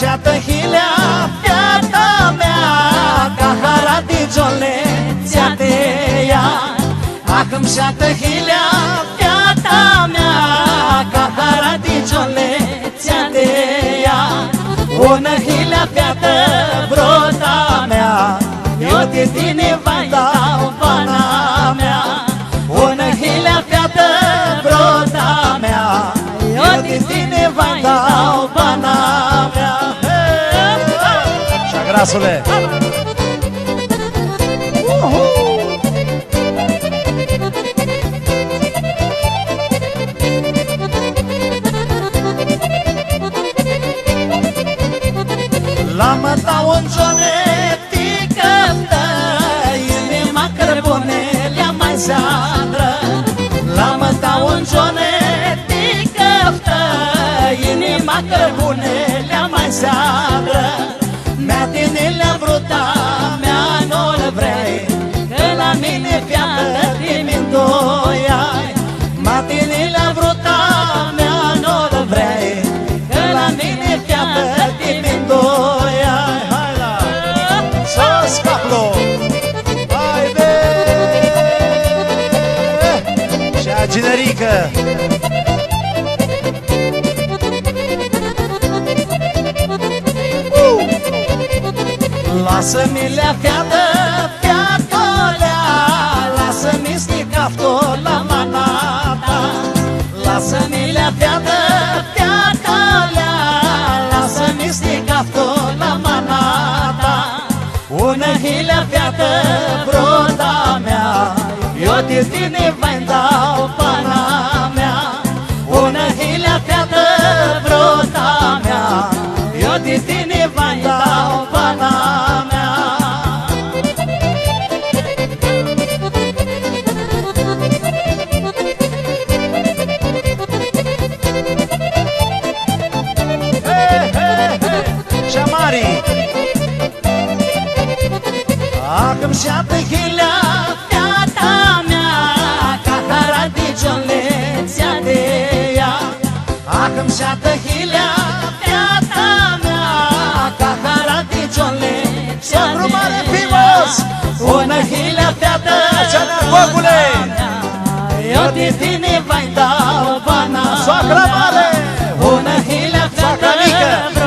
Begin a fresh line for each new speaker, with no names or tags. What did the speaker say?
și-ată hilea, fiata mea, ca haradigiole, ți-a-te ia. Acum și-ată hilea, fiata mea, ca haradigiole, ți-a-te ia. Bună hilea, fiată, brota mea, eu de tine vai dau pana mea. Bună hilea, fiată, brota mea, eu de tine vai dau pana mea.
Și-a grasule!
La-mă dau în jonetică, inima cărbunelea mai zadră. La-mă dau în jonetică, inima cărbunelea mai zadră. Mea tinilea bruta, mea nu-l vrei, că la mine fiată timindoi ai. Mea tinilea bruta, mea nu-l vrei, că la mine fiată timindoi ai.
Hai la! Sos caplo! Haide! Și-a generică!
Lasă-mi lea fiată, fiatolea, lasă-mi sticaftul la manata. Lasă-mi lea fiată, fiatolea, lasă-mi sticaftul la manata. Bună hilea, fiată, broda mea, eu de tine vai dau pana mea. Bună hilea, fiată, broda mea, eu de tine vai dau pana mea.
He, he, he! Și-a mari!
Acum și-ată hilea, fiata mea, ca haradigiole, ți-a-te ia. Acum și-ată hilea, fiata mea, ca haradigiole, ți-a-te
Rumare frumos!
Bună hilea, fiată,
Cea-nea bogule!
eu de tine vai dau bana.
Soacra mare!
Bună hilea,
Soacra
fiată,
mică!